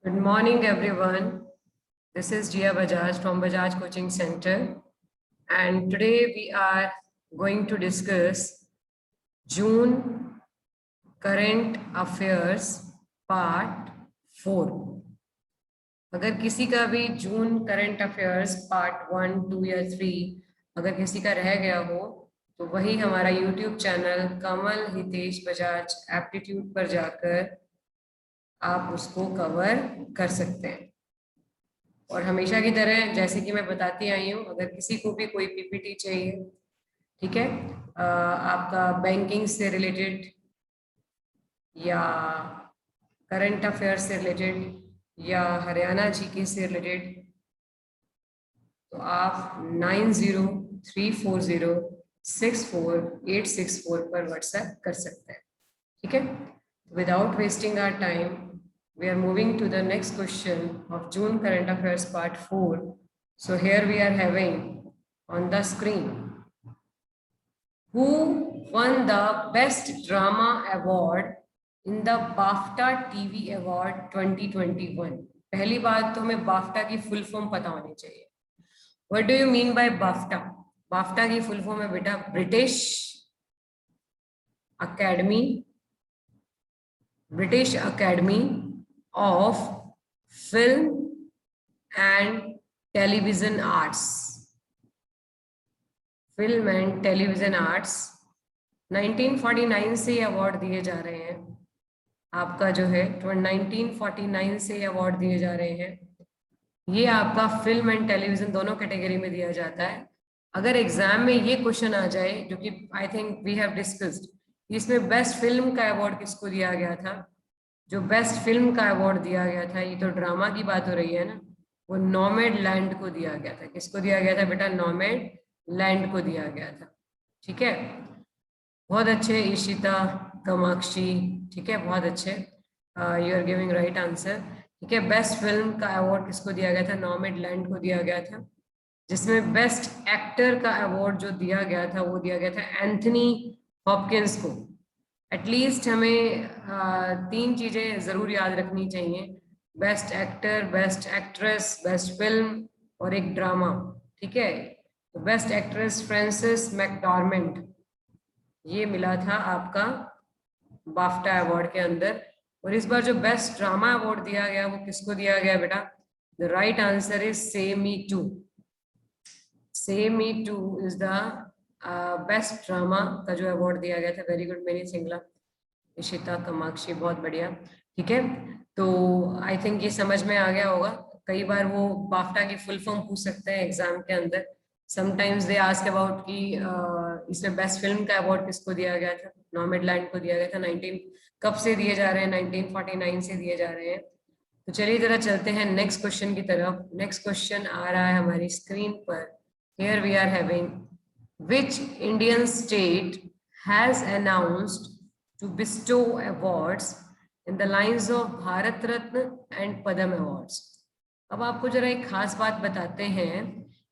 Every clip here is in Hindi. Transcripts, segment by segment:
Good morning, everyone. This is Jia Bajaj from Bajaj Coaching Center. And today we are going to discuss June Current Affairs Part 4. अगर किसी का भी जून करंट अफेयर्स पार्ट 1, 2 या 3 अगर किसी का रह गया हो तो वही हमारा यूट्यूब चैनल कमल हितेश बजाज एप्टीट्यूड पर जाकर आप उसको कवर कर सकते हैं। और हमेशा की तरह जैसे कि मैं बताती आई हूँ, अगर किसी को भी कोई पीपीटी चाहिए, ठीक है, आपका बैंकिंग से रिलेटेड या करंट अफेयर से रिलेटेड या हरियाणा जीके से रिलेटेड, तो आप 9034064864 पर व्हाट्सएप कर सकते हैं। ठीक है, without wasting our time we are moving to the next question of June current affairs part 4. So here we are having on the screen, who won the best drama award in the BAFTA TV award 2021? पहली बात तो हमें BAFTA की फुल फॉर्म पता होनी चाहिए। What do you mean by BAFTA? BAFTA की फुल फॉर्म है बेटा British academy of Film and Television Arts. Film and television arts 1949 से ये अवार्ड दिए जा रहे हैं। आपका जो है 1949 से ये अवार्ड दिए जा रहे हैं। ये आपका फिल्म एंड टेलीविजन दोनों कैटेगरी में दिया जाता है। अगर एग्जाम में ये क्वेश्चन आ जाए, जो कि I think we have discussed, इसमें बेस्ट फिल्म का अवार्ड किसको दिया गया था? जो बेस्ट फिल्म का अवार्ड दिया गया था, ये तो ड्रामा की बात हो रही है ना, वो नोमैडलैंड को दिया गया था। किसको दिया गया था बेटा? नोमैडलैंड को दिया गया था। ठीक है, बहुत अच्छे ईशिता कामाक्षी, ठीक है, बहुत अच्छे, you are giving right answer. ठीक है, बेस्ट फिल्म का अवार्ड किसको दिया गया था? नोमैडलैंड को दिया गया था। जिसमें बेस्ट एक्टर का अवार्ड जो दिया गया था वो दिया गया था एंथनी हॉपकिंस को। एटलीस्ट हमें 3 चीजें जरूर याद रखनी चाहिए: best actor, best actress, best film और एक ड्रामा। ठीक है, तो बेस्ट एक्ट्रेस फ्रांसिस मैकडॉर्मेंट, ये मिला था आपका बाफ्टा अवार्ड के अंदर। और इस बार जो बेस्ट ड्रामा अवार्ड दिया गया वो किसको दिया गया बेटा? द राइट आंसर इज से मी टू। से मी two is the best drama का जो अवार्ड दिया गया था। Very good many Singla, Ishita Kamakshi, बहुत बढ़िया। ठीक है, तो आई थिंक ये समझ में आ गया होगा। कई बार वो बाफ्टा की फुल फॉर्म पूछ सकते हैं एग्जाम के अंदर। समटाइम्स दे आस्क अबाउट कि इसमें बेस्ट फिल्म का अवार्ड किसको दिया गया था? नोमैडलैंड को दिया गया था। 19 कब से दिए जा रहे हैं? 1949 से दिए जा रहे हैं। तो चलिए जरा चलते हैं नेक्स्ट क्वेश्चन की तरफ। नेक्स्ट क्वेश्चन आ रहा है हमारी स्क्रीन पर। Here we are having, which Indian state has announced to bestow awards in the lines of Bharat Ratna and Padam Awards? अब आपको जरा एक खास बात बताते हैं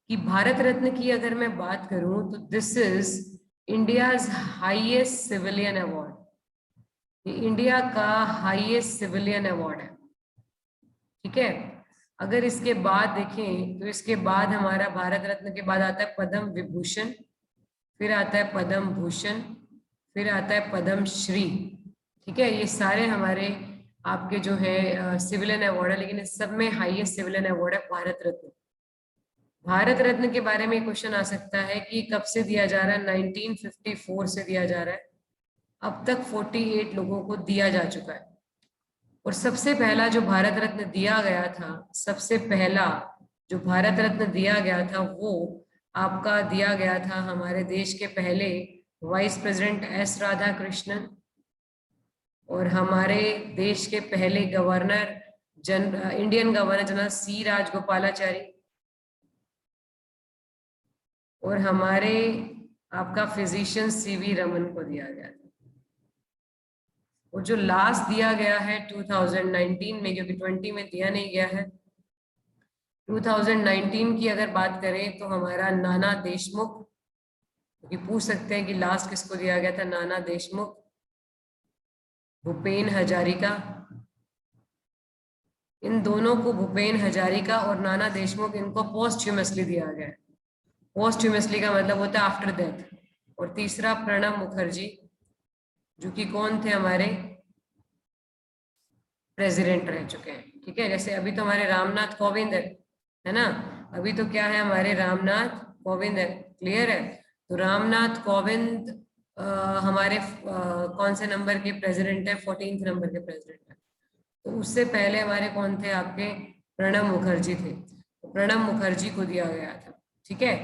कि भारत रत्न की अगर मैं बात करूं तो this is India's highest civilian award. ये इंडिया का हाईएस्ट सिविलियन अवार्ड है। ठीक है, अगर इसके बाद देखें तो इसके बाद हमारा भारत रत्न के बाद आता है पद्म विभूषण, फिर आता है पद्म भूषण, फिर आता है पद्म श्री। ठीक है, ये सारे हमारे आपके जो है सिविलियन अवार्ड है, लेकिन इस सब में हाईएस्ट सिविलियन अवार्ड है भारत रत्न। भारत रत्न के बारे में क्वेश्चन आ सकता है कि कब से दिया जा रहा है? 1954 से दिया जा रहा है। अब तक 48 लोगों को दिया जा चुका है। और सबसे पहला जो भारत रत्न दिया गया था, सबसे पहला जो भारत रत्न दिया गया था वो आपका दिया गया था हमारे देश के पहले वाइस प्रेसिडेंट एस राधाकृष्णन और हमारे देश के पहले गवर्नर इंडियन गवर्नर जनरल सी राजगोपालाचारी और हमारे आपका फिजिशियन सीवी रमन को दिया गया था। और जो लास्ट दिया गया है 2019 में, क्योंकि 20 में दिया नहीं गया है, 2019 की अगर बात करें तो हमारा नाना देशमुख, क्योंकि पूछ सकते हैं कि लास्ट किसको दिया गया था? नाना देशमुख, भूपेन हजारिका, इन दोनों को भूपेन हजारिका और नाना देशमुख, इनको पोस्टह्यूमसली दिया गया है। पोस्टह्यूमसली का मतलब होता है आफ्टर डेथ। और तीसरा प्रणब मुखर्जी, जो कि कौन थे, हमारे प्रेसिडेंट रह चुके हैं। ठीक है, जैसे अभी तो हमारे रामनाथ कोविंद है ना, अभी तो क्या है, हमारे रामनाथ कोविंद है। क्लियर है? तो रामनाथ कोविंद हमारे कौन से नंबर के प्रेसिडेंट है? 14th नंबर के प्रेसिडेंट है। तो उससे पहले हमारे कौन थे? आपके प्रणब मुखर्जी थे। तो प्रणब मुखर्जी को दिया गया था। ठीक है,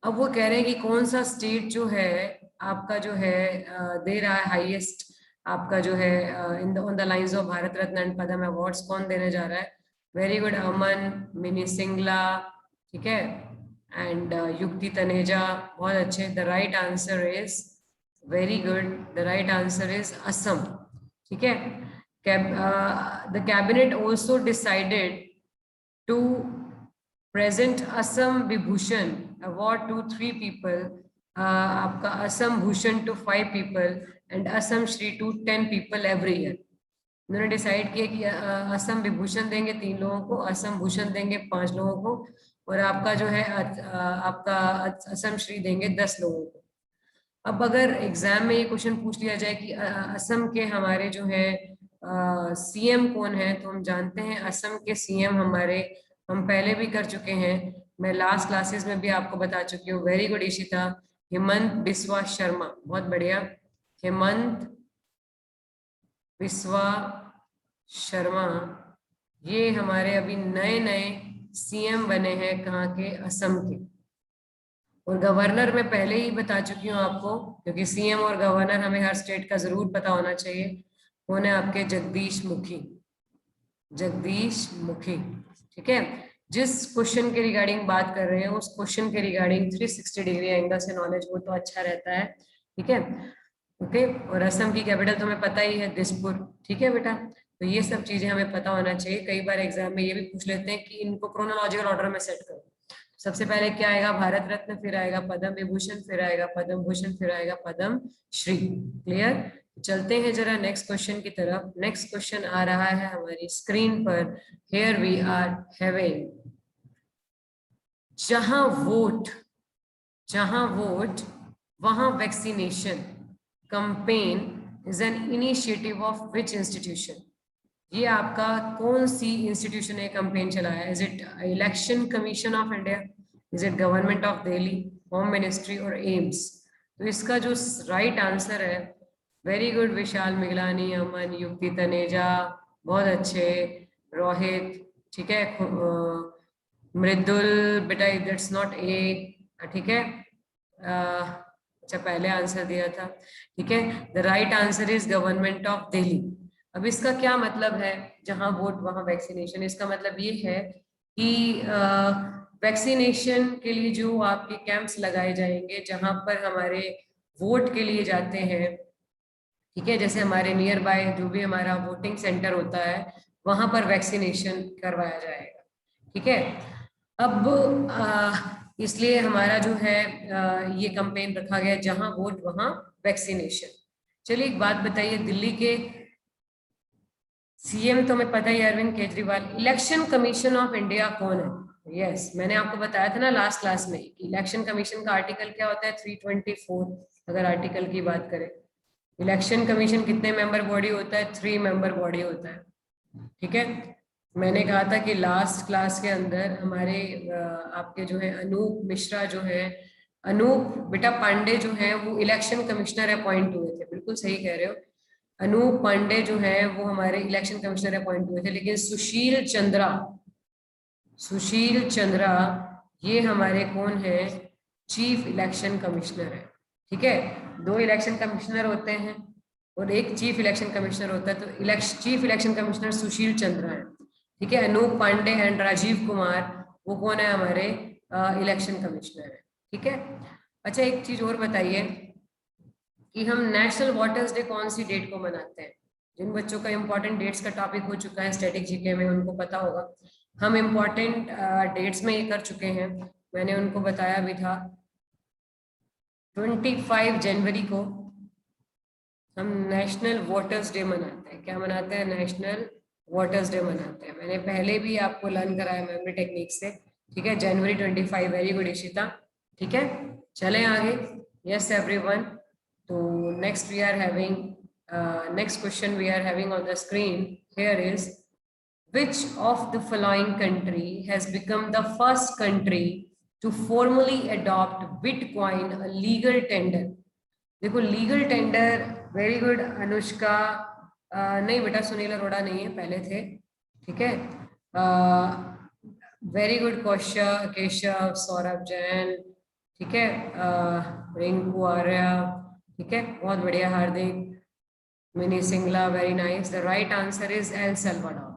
अब वो कह रहे हैं कि कौन सा स्टेट जो है आपका जो है दे रहा है हाईएस्ट, आपका जो है in on the lines of Bharat Ratna and Padma awards, कौन देने जा रहा है? वेरी गुड, अमन, मिनी सिंगला, ठीक है, एंड युक्ति तनेजा, बहुत अच्छे। The right answer is, very good, the right answer is Assam. ठीक है, the cabinet also decided to present Assam Vibhushan award to 3 people, आपका Assam Bhushan to 5 people and Assam Shri to 10 people every year। उन्होंने डिसाइड किया कि असम विभूषण देंगे 3 लोगों को, असम भूषण देंगे 5 लोगों को, और आपका जो है आपका असम श्री देंगे 10 लोगों को। अब अगर एग्जाम में ये क्वेश्चन पूछ लिया जाए कि असम के हमारे जो है सीएम कौन है, तो हम जानते हैं असम के सीएम हमारे, हम पहले भी कर चुके हैं, मैं लास्ट क्लासेस में भी आपको बता चुकी हूँ। वेरी गुड ईशिता, हेमंत बिस्वा शर्मा, बहुत बढ़िया, हेमंत बिस्वा शर्मा, ये हमारे अभी नए नए सीएम बने हैं, कहाँ के? असम के। और गवर्नर मैं पहले ही बता चुकी हूँ आपको, क्योंकि सीएम और गवर्नर हमें हर स्टेट का जरूर पता होना चाहिए। कौन है? आपके जगदीश मुखी, जगदीश मुखी। ठीक है, जिस क्वेश्चन के रिगार्डिंग बात कर रहे हैं उस क्वेश्चन के रिगार्डिंग 360 डिग्री एंगल से नॉलेज हो तो अच्छा रहता है। ठीक है, ओके। और असम की कैपिटल तो हमें पता ही है, दिसपुर। ठीक है बेटा, तो ये सब चीजें हमें पता होना चाहिए। कई बार एग्जाम में ये भी पूछ लेते हैं कि इनको क्रोनोलॉजिकल ऑर्डर में सेट करो। सबसे पहले क्या आएगा? भारत रत्न, फिर आएगा पद्म विभूषण, फिर आएगा पद्म भूषण, फिर आएगा पद्म श्री। क्लियर? चलते हैं जरा नेक्स्ट क्वेश्चन की तरफ। नेक्स्ट क्वेश्चन आ रहा है हमारी स्क्रीन पर। हियर वी आर हैविंग, जहां वोट, जहां वोट वहां vaccination campaign is an initiative of which institution? ये आपका कौन सी इंस्टीट्यूशन ने कैंपेन चलाया? Is it election commission of India, is it government of Delhi, home ministry और एम्स? तो इसका जो राइट आंसर है, वेरी गुड विशाल मिगलानी, अमन, युक्ति तनेजा, बहुत अच्छे, रोहित, ठीक है, मृदुल बेटा, दैट्स नॉट ए, ठीक है, अच्छा पहले आंसर दिया था। ठीक है, the right answer is government of Delhi. अब इसका क्या मतलब है, जहां वोट वहां वैक्सीनेशन? इसका मतलब ये है कि वैक्सीनेशन के लिए जो आपके कैंप्स लगाए जाएंगे, जहां पर हमारे वोट के लिए जाते हैं, ठीक है, जैसे हमारे नियर बाय जो भी हमारा वोटिंग सेंटर होता है, वहां पर वैक्सीनेशन करवाया जाएगा। ठीक है, अब इसलिए हमारा जो है ये कैंपेन रखा गया, जहां वोट वहां वैक्सीनेशन। चलिए एक बात बताइए, दिल्ली के सीएम तो हमें पता ही, Arvind Kejriwal. Election commission of India कौन है? यस, मैंने आपको बताया था ना लास्ट क्लास में कि इलेक्शन कमीशन का आर्टिकल क्या होता है, 324। अगर आर्टिकल की बात करें, इलेक्शन कमीशन कितने मेंबर बॉडी होता है? 3 मेंबर बॉडी होता है। ठीक है, मैंने कहा था कि लास्ट क्लास के अंदर हमारे आपके जो है अनूप मिश्रा जो है, अनूप बेटा पांडे जो है वो इलेक्शन कमिश्नर अपॉइंट हुए थे। बिल्कुल सही कह रहे हो, अनूप पांडे जो है वो हमारे इलेक्शन कमिश्नर अपॉइंट हुए थे। लेकिन सुशील चंद्रा, सुशील चंद्रा ये हमारे कौन है? चीफ इलेक्शन कमिश्नर है। ठीक है, 2 इलेक्शन कमिश्नर होते हैं और एक चीफ इलेक्शन कमिश्नर होता है, तो chief election commissioner Sushil Chandra है। ठीक है, अनूप पांडे एंड राजीव कुमार वो कौन है? हमारे इलेक्शन कमिश्नर है। ठीक है, अच्छा एक चीज और बताइए कि हम नेशनल वाटर्स डे कौन सी डेट को मनाते हैं? जिन बच्चों का इंपॉर्टेंट डेट्स का टॉपिक हो चुका है स्टैटिक जीके में, उनको पता होगा। हम इंपॉर्टेंट डेट्स में ये कर चुके हैं, मैंने उनको बताया भी था। 25 जनवरी को हम नेशनल वाटर्स डे मनाते हैं। क्या मनाते हैं? नेशनल वाटर्स डे मनाते हैं। मैंने पहले भी आपको लर्न कराया मेमोरी टेक्निक से, ठीक है, जनवरी 25। वेरी गुड इशिता, ठीक है, चलें आगे। यस एवरीवन, तो next we are having next question we are having on the screen here is, which of the following country has become the first country to formally adopt Bitcoin a legal tender? देखो legal tender, very good Anushka, नहीं बेटा सुनील अरोड़ा नहीं है, पहले थे, ठीक है, वेरी गुड कौशल, केशव, सौरभ जैन, ठीक है, रिंकू आर्या, ठीक है, बहुत बढ़िया, Hardik, Mini Singla, very nice. The right answer is El Salvador.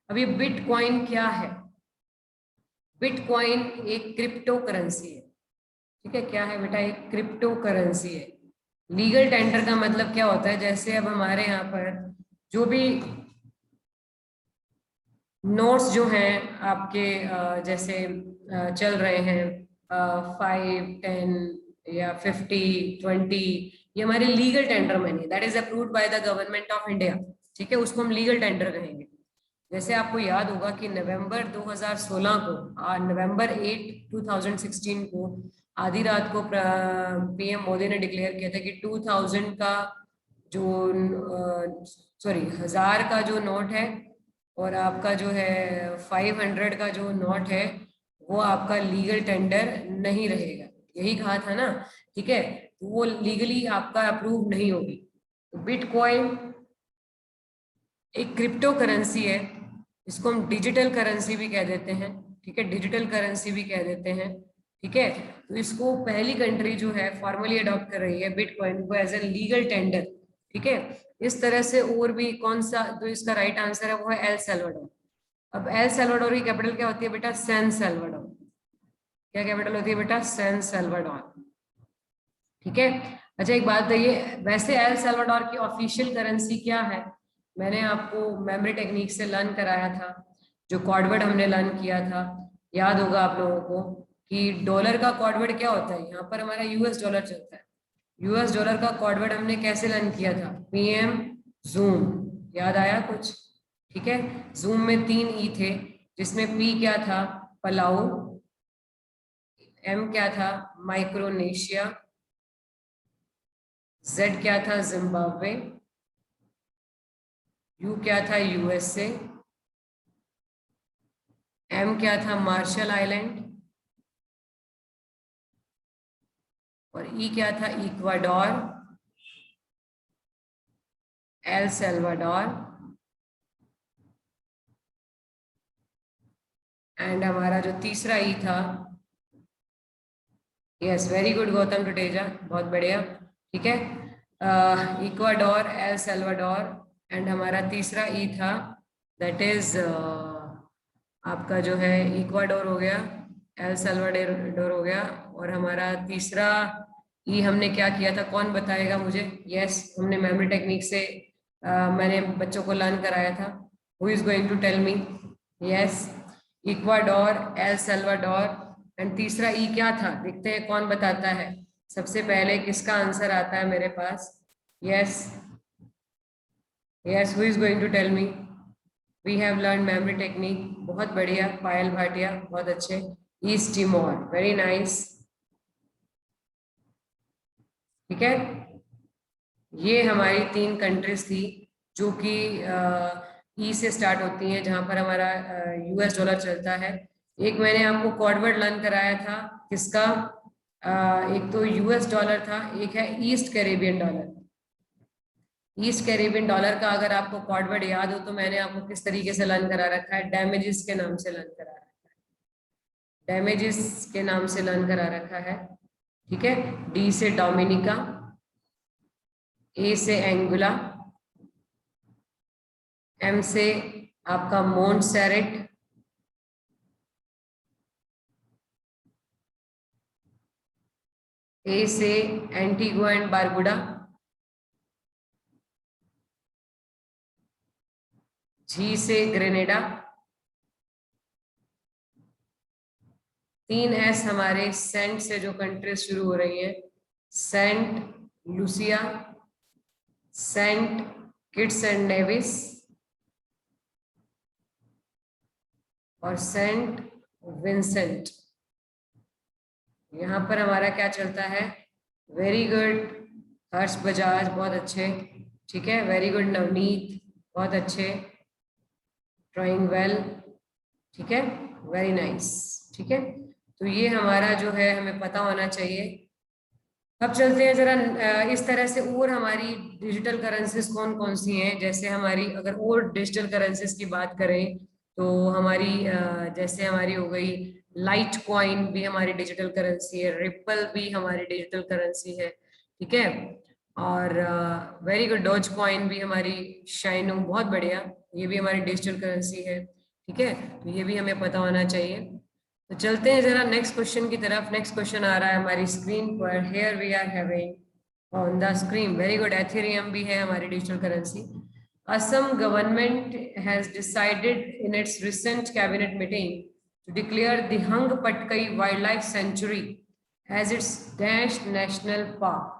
अब ये बिटकॉइन क्या है? बिटकॉइन एक क्रिप्टो करेंसी है, ठीक है, क्या है बेटा? एक क्रिप्टो करेंसी है। लीगल टेंडर का मतलब क्या होता है? जैसे अब हमारे यहाँ पर जो भी नोट्स जो हैं आपके जैसे चल रहे हैं 5, 10 या 50, 20, ये हमारे legal tender money, that is approved by the government of India, ठीक है, उसको हम लीगल टेंडर कहेंगे। जैसे आपको याद होगा कि नवंबर 2016 को, नवंबर 8, 2016 को आधी रात को पीएम मोदी ने डिक्लेयर किया था कि 2000 का जो सॉरी 1000 का जो नोट है और आपका जो है 500 का जो नोट है वो आपका लीगल टेंडर नहीं रहेगा, यही कहा था ना, ठीक है, तो वो लीगली आपका अप्रूव नहीं होगी। बिटकॉइन एक क्रिप्टो करेंसी है, इसको हम डिजिटल करेंसी भी कह देते हैं, ठीक है, डिजिटल करेंसी भी कह देते हैं, ठीक है। तो इसको पहली कंट्री जो है फॉर्मली अडॉप्ट कर रही है बिटकॉइन को एज ए लीगल टेंडर, ठीक है। इस तरह से और भी कौन सा, तो इसका राइट आंसर है वो है एल सल्वाडोर। अब एल सल्वाडोर की कैपिटल क्या होती है बेटा? San Salvador. क्या कैपिटल होती है बेटा? सैन सल्वाडोर, ठीक है। अच्छा एक बात बताइए, वैसे एल सल्वाडोर की ऑफिशियल करेंसी क्या है? मैंने आपको मेमोरी टेक्निक से लर्न कराया था, जो कॉर्डवर्ड हमने लर्न किया था, याद होगा आप लोगों को कि डॉलर का कॉर्डवर्ड क्या होता है। यहाँ पर हमारा यूएस डॉलर चलता है, यूएस डॉलर का कॉर्डवर्ड हमने कैसे लर्न किया था? पीएम जूम, याद आया कुछ? ठीक है, जूम में 3 ई थे, जिसमें पी क्या था? पलाऊ, एम क्या था? माइक्रोनेशिया, जेड क्या था? जिम्बाब्वे, यू क्या था? यूएसए, एम क्या था? मार्शल आइलैंड, और ई क्या था? इक्वाडोर, एल सल्वाडोर, एंड हमारा जो तीसरा ई था, yes very good Gautam Tuteja, बहुत बढ़िया, ठीक है, इक्वाडोर, एल सल्वाडोर, एंड हमारा तीसरा ई था दैट इज आपका जो है इक्वाडोर हो गया, एल सल्वाडोर हो गया, और हमारा तीसरा ई हमने क्या किया था? कौन बताएगा मुझे? यस हमने मेमोरी टेक्निक से मैंने बच्चों को लर्न कराया था, who is going to tell me? Yes Ecuador, El Salvador, and तीसरा ई क्या था? देखते हैं कौन बताता है सबसे पहले, किसका आंसर आता है मेरे पास? Yes yes, who is going to tell me? We have learn memory technique, बहुत बढ़िया, पायल भाटिया, बहुत अच्छे, ईस्ट टिमोर, वेरी नाइस, ठीक है। ये हमारी 3 कंट्रीज थी जो कि ई से स्टार्ट होती हैं, जहां पर हमारा यूएस डॉलर चलता है। एक मैंने आपको कॉर्डवर्ड लर्न कराया था, किसका? एक तो यूएस डॉलर था, एक है east Caribbean dollar. East Caribbean dollar का अगर आपको कॉर्डवर्ड याद हो तो मैंने आपको किस तरीके से लर्न करा रखा है? डैमेजेस के नाम से लर्न करा रखा है, डैमेजेस के नाम से लर्न करा रखा है, ठीक है। डी से डोमिनिका, ए से एंगुला, एम से आपका मोंटसेरेट, ए से एंटीगुआ एंड बारबुडा, जी से ग्रेनेडा, 3 एस हमारे सेंट से जो कंट्रीज शुरू हो रही है, Saint Lucia, Saint Kitts and Nevis, और सेंट विंसेंट। यहाँ पर हमारा क्या चलता है? वेरी गुड हर्ष बजाज, बहुत अच्छे, ठीक है। वेरी गुड नवनीत, बहुत अच्छे, ड्राइंग वेल, ठीक है, वेरी नाइस, ठीक है। तो ये हमारा जो है हमें पता होना चाहिए। अब चलते हैं जरा इस तरह से, और हमारी डिजिटल करेंसीज कौन कौन सी हैं। जैसे हमारी अगर और डिजिटल करेंसीज की बात करें तो हमारी जैसे हमारी हो गई लाइट कॉइन भी हमारी डिजिटल करेंसी है, रिपल भी हमारी डिजिटल करेंसी है, ठीक है। और वेरी गुड डॉज कॉइन भी हमारी, शाइनो बहुत बढ़िया, ये भी हमारी डिजिटल करेंसी है, ठीक है। तो ये भी हमें पता होना चाहिए। तो चलते हैं जरा नेक्स्ट क्वेश्चन की तरफ। नेक्स्ट क्वेश्चन आ रहा है हमारी स्क्रीन पर। Here we are having on the screen, very good, Ethereum भी है हमारी digital currency. Assam government has decided in its recent cabinet meeting to declare the Hang Patkai Wildlife Sanctuary as its dash national park.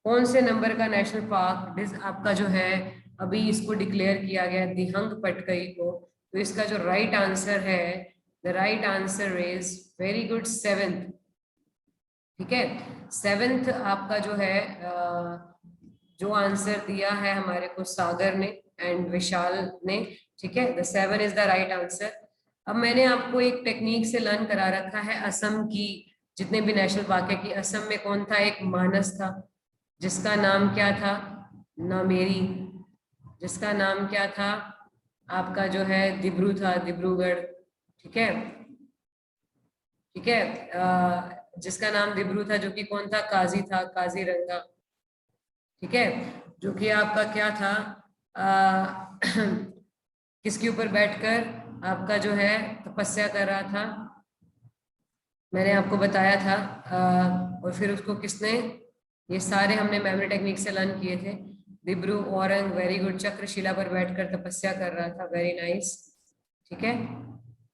कौन से नंबर का नेशनल पार्क आपका जो है अभी इसको डिक्लेयर किया गया दिहंग पटकई को? तो इसका जो राइट आंसर है, the right answer is very good 7th, ठीक है। 7th आपका जो है जो आंसर दिया है हमारे को सागर ने एंड विशाल ने, ठीक है। The 7 is the right answer. अब मैंने आपको एक टेक्निक से लर्न करा रखा है असम की जितने भी नेशनल पार्क है कि असम में कौन था? एक मानस था जिसका नाम क्या था? नामेरी। जिसका नाम क्या था? आपका जो है दिब्रू था, दिब्रूगढ़, ठीक है, ठीक है। जिसका नाम दिब्रू था, जो कि कौन था? काजी था, काजीरंगा, ठीक है। जो कि आपका क्या था? किसके ऊपर बैठकर आपका जो है तपस्या कर रहा था? मैंने आपको बताया था। और फिर उसको किसने, ये सारे हमने मेमोरी टेक्निक से लर्न किए थे। दिब्रू औरंग, वेरी गुड, चक्रशिला पर बैठकर तपस्या कर रहा था, वेरी नाइस, ठीक है।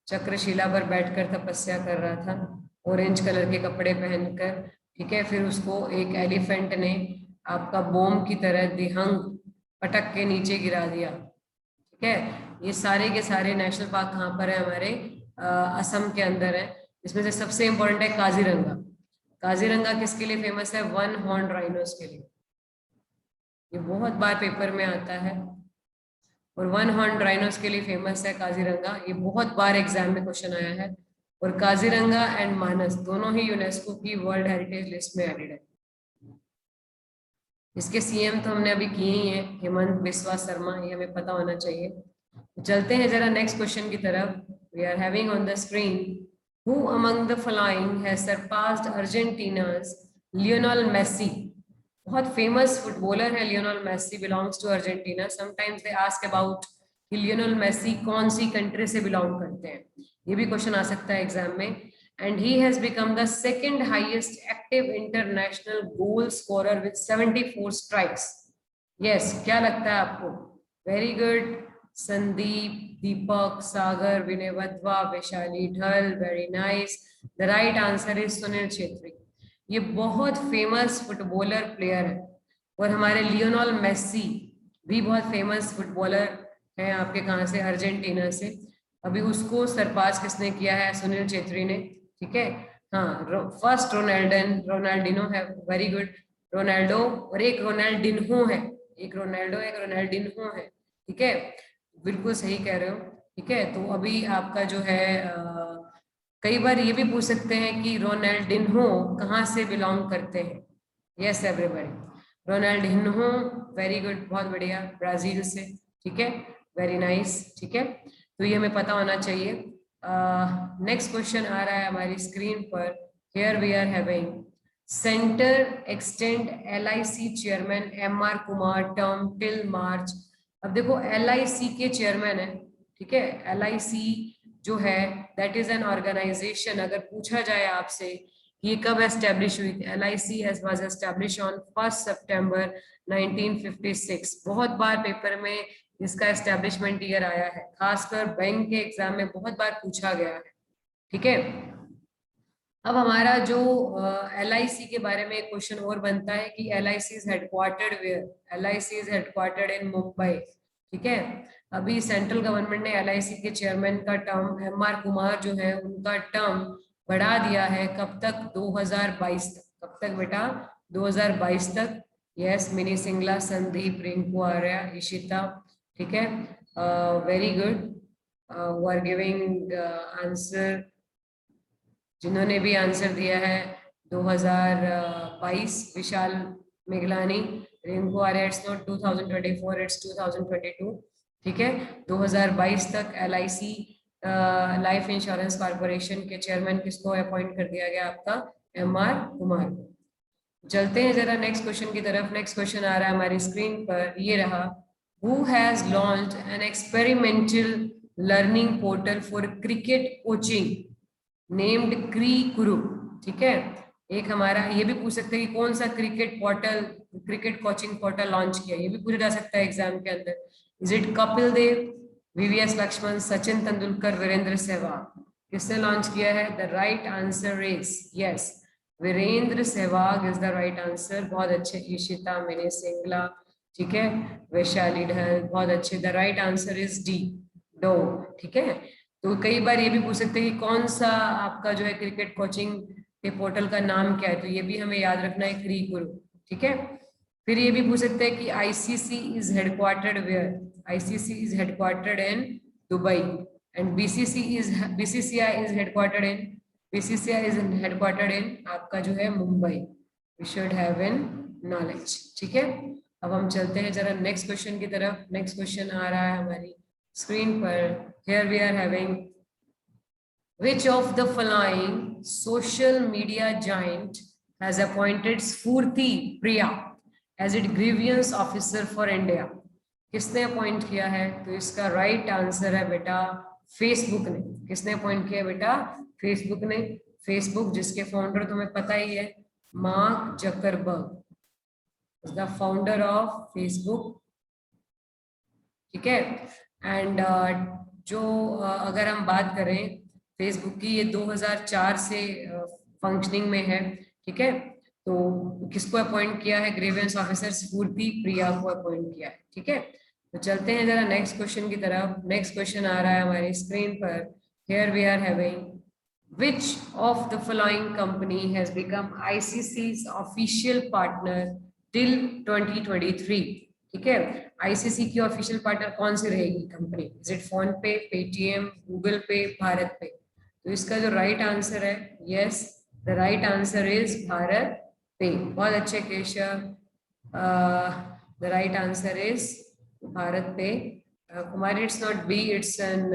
चक्रशिला पर बैठकर तपस्या कर रहा था, ऑरेंज कलर के कपड़े पहनकर, ठीक है। फिर उसको एक एलिफेंट ने आपका बॉम्ब की तरह दिहंग पटक के नीचे गिरा दिया, ठीक है। ये सारे के सारे नेशनल पार्क कहाँ पर है? हमारे असम के अंदर है। इसमें से सबसे इंपॉर्टेंट है काजीरंगा। काजीरंगा किसके लिए फेमस है? वन हॉर्न राइनोस के लिए। ये बहुत बार पेपर में आता है, और वन हॉर्न राइनोस के लिए फेमस है काजीरंगा। ये बहुत बार एग्जाम में क्वेश्चन आया है। और काजीरंगा एंड मानस दोनों ही यूनेस्को की वर्ल्ड हेरिटेज लिस्ट में एडेड है। इसके सीएम तो हमने अभी किए ही हैं, हेमंत बिस्वा शर्मा, ये हमें पता होना चाहिए। तो चलते हैं जरा नेक्स्ट क्वेश्चन की तरफ। We are having on the screen, who among the following has surpassed Argentina's Lionel Messi? बहुत फेमस फुटबॉलर है Lionel Messi, belongs to Argentina. Sometimes they ask about कि लियोनेल मेसी कौन सी कंट्री से बिलोंग करते हैं, ये भी क्वेश्चन आ सकता है एग्जाम में। And he has become the second highest active international goal scorer with 74 strikes. Yes, क्या लगता है आपको? Very good, संदीप, दीपक, सागर, विनय वधवा, वैशाली ढल, very nice. The right answer is Sunil Chhetri. ये बहुत फेमस फुटबॉलर प्लेयर है। और हमारे लियोनेल मेसी भी बहुत फेमस फुटबॉलर है, आपके कहाँ से? अर्जेंटीना से। अभी उसको सरपास किसने किया है? सुनील छेत्री ने, ठीक है। हाँ, फर्स्ट रोनाल्डिनो है, वेरी गुड, रोनाल्डो, और एक रोनाल्डिन्हो है, एक रोनाल्डो एक रोनाल्डिन्हो है, ठीक है, बिल्कुल सही कह रहे हो, ठीक है। तो अभी आपका जो है कई बार ये भी पूछ सकते हैं कि रोनाल्डिन्हो कहाँ से बिलोंग करते हैं? Yes everybody, Ronaldinho, very good, बहुत बढ़िया, ब्राजील से, ठीक है, वेरी नाइस, ठीक है। तो ये हमें पता होना चाहिए। नेक्स्ट क्वेश्चन आ रहा है हमारी स्क्रीन पर। Here we are having centre extend LIC chairman MR Kumar term till March. अब देखो LIC के चेयरमैन है, ठीक है। LIC जो है दैट इज एन ऑर्गेनाइजेशन। अगर पूछा जाए आपसे ये कब एस्टेब्लिश हुई थी, LIC वाज एस्टेब्लिश ऑन 1 सितंबर 1956। बहुत बार पेपर में इसका एस्टेब्लिशमेंट ईयर आया है, खासकर बैंक के एग्जाम में बहुत बार पूछा गया है, ठीक है। अब हमारा जो LIC के बारे में एक क्वेश्चन और बनता है कि LIC is headquartered where? LIC is headquartered in Mumbai, ठीक है। अभी सेंट्रल गवर्नमेंट ने LIC के चेयरमैन का टर्म, MR कुमार जो है उनका टर्म बढ़ा दिया है, कब तक? 2022 तक। कब तक बेटा? 2022 तक। यस, मिनी सिंगला, संदीप, रिंकू आर्या, इशिता, ठीक है, very good, who are giving answer. जिन्होंने भी आंसर दिया है 2022, Vishal Meghlani, Rinku Arya, it's not 2024, it's 2022, ठीक है। 2022 तक LIC लाइफ इंश्योरेंस कॉर्पोरेशन के चेयरमैन किसको अपॉइंट कर दिया गया? आपका MR कुमार को। चलते हैं जरा नेक्स्ट क्वेश्चन की तरफ। नेक्स्ट क्वेश्चन आ रहा है हमारी स्क्रीन पर, ये रहा। Who has launched an experimental learning portal for cricket coaching named क्री गुरु? ठीक है, एक हमारा ये भी पूछ सकते हैं कि कौन सा cricket portal, cricket coaching portal launch किया, ये भी पूछा जा सकता है एग्जाम के अंदर। Is it Kapil Dev, VVS Laxman, Sachin Tendulkar, Virender Sehwag? किसने लॉन्च किया है? The right answer is yes, Virender Sehwag is the right answer. बहुत अच्छे, ईशिता, मिनी सिंगला, ठीक है, वैशाली ढल, बहुत अच्छे। The right answer is D, डो, ठीक है। तो कई बार ये भी पूछ सकते हैं कि कौन सा आपका जो है क्रिकेट कोचिंग के पोर्टल का नाम क्या है, तो ये भी हमें याद रखना है, क्री गुरु, ठीक है। फिर ये भी पूछ सकते हैं कि ICC is headquartered where? ICC is headquartered in Dubai, and BCCI is headquartered in, BCCI is headquartered in आपका जो है Mumbai. We should have in knowledge, ठीक है। अब हम चलते हैं जरा नेक्स्ट क्वेश्चन की तरफ। नेक्स्ट क्वेश्चन आ रहा है हमारी स्क्रीन पर। Here we are having, which of the following social media giant has appointed Spurti Priya as its grievance officer for India? किसने अपॉइंट किया है? तो इसका राइट आंसर है बेटा फेसबुक ने। किसने अपॉइंट किया बेटा? फेसबुक ने। फेसबुक जिसके फाउंडर तुम्हें पता ही है, mark Zuckerberg is the founder of Facebook, ठीक है। एंड जो अगर हम बात करें फेसबुक की, ये 2004 से फंक्शनिंग में है, ठीक है। तो किसको अपॉइंट किया है? ग्रीवेंस ऑफिसर स्फूर्ति प्रिया को अपॉइंट किया है, ठीक है। तो चलते हैं जरा नेक्स्ट क्वेश्चन की तरफ। नेक्स्ट क्वेश्चन आ रहा है हमारी स्क्रीन पर। Here we are having, which of the following company has become ICC's official partner till 2023? ठीक है, ICC की ऑफिशियल पार्टनर कौन सी रहेगी company? Is it PhonePe, Paytm, Google Pay, BharatPe? तो इसका जो राइट आंसर है, yes, the right answer is BharatPe. बहुत अच्छे Keshav, the right answer is BharatPe. Kumari, it's not B, it's an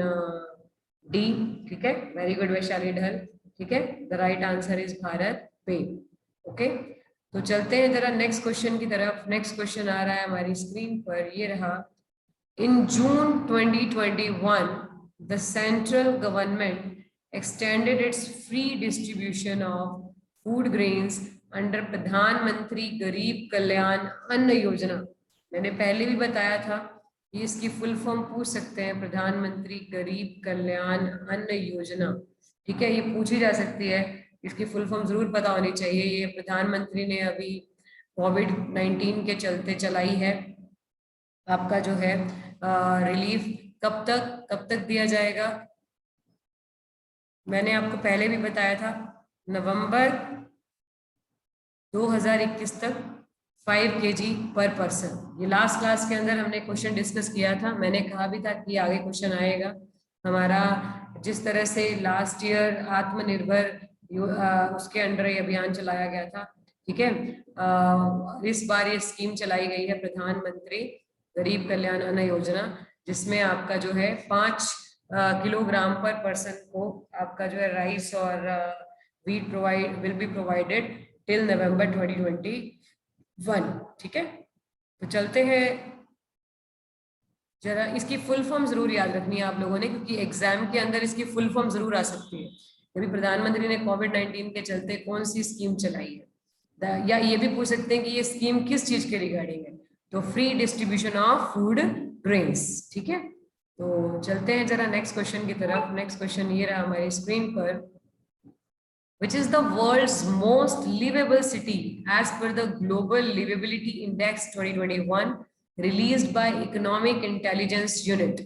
D, ठीक है, वेरी गुड वैशाली ढल, ठीक है, the right answer is BharatPe, okay. तो चलते हैं जरा नेक्स्ट क्वेश्चन की तरफ। नेक्स्ट क्वेश्चन आ रहा है हमारी स्क्रीन पर, ये रहा। इन जून 2021 the central government extended its free distribution of food grains under प्रधानमंत्री गरीब कल्याण अन्न योजना। मैंने पहले भी बताया था कि इसकी फुल फॉर्म पूछ सकते हैं, प्रधानमंत्री गरीब कल्याण अन्न योजना, ठीक है, ये पूछी जा सकती है। इसकी फुल फॉर्म जरूर पता होनी चाहिए। ये प्रधानमंत्री ने अभी कोविड-19 के चलते चलाई है आपका जो है रिलीफ। कब तक दिया जाएगा? मैंने आपको पहले भी बताया था, नवंबर 2021 तक 5 kg पर पर्सन। ये लास्ट क्लास के अंदर हमने क्वेश्चन डिस्कस किया था। मैंने कहा भी था कि आगे क्वेश्चन आएगा हमारा। जिस तरह से लास्ट ईयर आत्मनिर्भर उसके अंडर ये अभियान चलाया गया था, ठीक है, इस बार ये स्कीम चलाई गई है प्रधानमंत्री गरीब कल्याण अन्न योजना, जिसमें आपका जो है 5 किलोग्राम पर पर्सन को आपका जो है राइस और wheat will be provided till नवंबर 2021, ठीक है। तो चलते हैं जरा, इसकी फुल फॉर्म जरूर याद रखनी है आप लोगों ने, क्योंकि एग्जाम के अंदर इसकी फुल फॉर्म जरूर आ सकती है। अभी प्रधानमंत्री ने कोविड-19 के चलते कौन सी स्कीम चलाई है, या ये भी पूछ सकते हैं कि ये स्कीम किस चीज के रिगार्डिंग है, तो free distribution of food grains, ठीक है। तो चलते हैं जरा नेक्स्ट क्वेश्चन की तरफ। नेक्स्ट क्वेश्चन ये रहा हमारी स्क्रीन पर। Which is the world's most livable city as per the Global Livability Index 2021? released by Economic Intelligence Unit.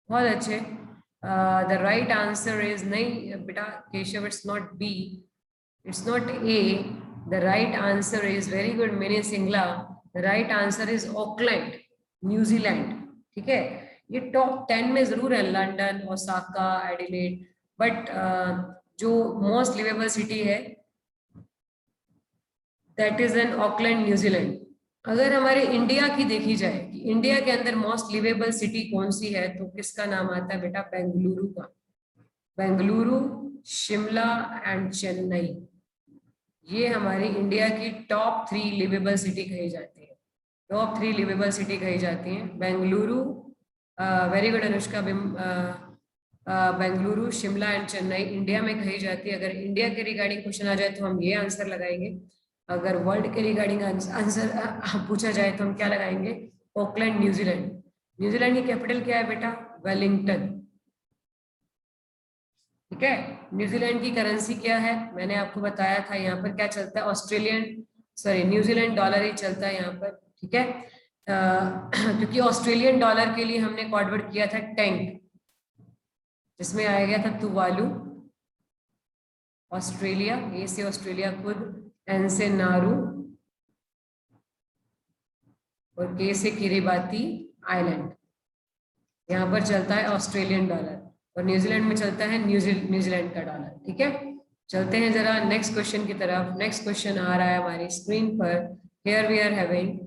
बहुत अच्छे. The right answer is नहीं बेटा Keshav, it's not B, it's not A. The right answer is very good mini Singla. The right answer is Auckland, New Zealand. ठीक है, ये टॉप 10 में जरूर है, लंदन, ओसाका, एडिलेड, बट जो मोस्ट लिवेबल सिटी है that is N Auckland, New Zealand. अगर हमारे इंडिया की देखी जाए कि इंडिया के अंदर मोस्ट लिवेबल सिटी कौन सी है, तो किसका नाम आता है बेटा? बेंगलुरु का. बेंगलुरु, शिमला एंड चेन्नई, ये हमारी इंडिया की टॉप 3 लिवेबल सिटी कही जाती है. टॉप 3 लिवेबल सिटी कही जाती हैं. Bengaluru, very good Anushka. Bengaluru, Shimla and Chennai India में कही जाती है. अगर इंडिया के रिगार्डिंग क्वेश्चन आ जाए तो हम ये आंसर लगाएंगे. अगर वर्ल्ड के रिगार्डिंग आंसर पूछा जाए तो हम क्या लगाएंगे? Auckland, New Zealand. न्यूजीलैंड की कैपिटल क्या है बेटा? वेलिंगटन. ठीक है. न्यूजीलैंड की करेंसी क्या है? मैंने आपको बताया था. यहाँ पर क्या चलता है? न्यूजीलैंड डॉलर ही चलता है यहाँ पर. ठीक है, क्योंकि ऑस्ट्रेलियन डॉलर के लिए हमने कॉन्वर्ट किया था टैंक, जिसमें आया गया था तुवालू, ऑस्ट्रेलिया. ए से ऑस्ट्रेलिया खुद, एन से नारू और के से किरिबाती आइलैंड. यहाँ पर चलता है ऑस्ट्रेलियन डॉलर और न्यूजीलैंड में चलता है न्यूजीलैंड का डॉलर. ठीक है, चलते हैं जरा नेक्स्ट क्वेश्चन की तरफ. नेक्स्ट क्वेश्चन आ रहा है हमारी स्क्रीन पर. Here we are having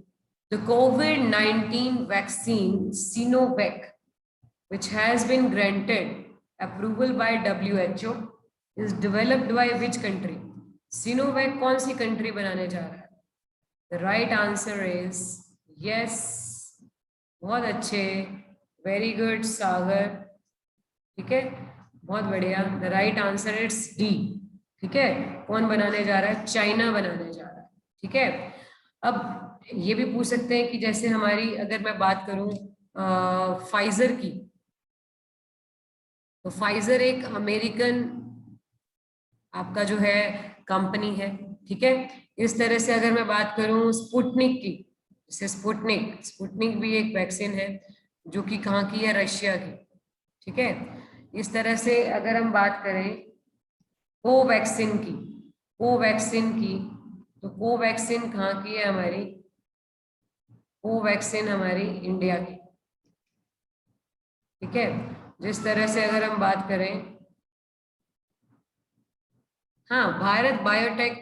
the COVID-19 vaccine Sinovac which has been granted approval by WHO is developed by which country? Sinovac कौन सी कंट्री बनाने जा रहा है? The right answer is yes. बहुत अच्छे, वेरी गुड सागर. ठीक है, बहुत बढ़िया. The right answer is D. ठीक है, कौन बनाने जा रहा है? चाइना बनाने जा रहा है. ठीक है, अब ये भी पूछ सकते हैं कि जैसे हमारी, अगर मैं बात करूं फाइजर की, तो फाइजर एक अमेरिकन आपका जो है कंपनी है. ठीक है, इस तरह से अगर मैं बात करूं स्पुतनिक की, जैसे स्पुतनिक भी एक वैक्सीन है जो कि कहाँ की है? रशिया की. ठीक है, इस तरह से अगर हम बात करें कोवैक्सीन की, तो कोवैक्सीन कहाँ की है हमारी? कोवैक्सीन हमारी इंडिया की. ठीक है, जिस तरह से अगर हम बात करें, हाँ भारत बायोटेक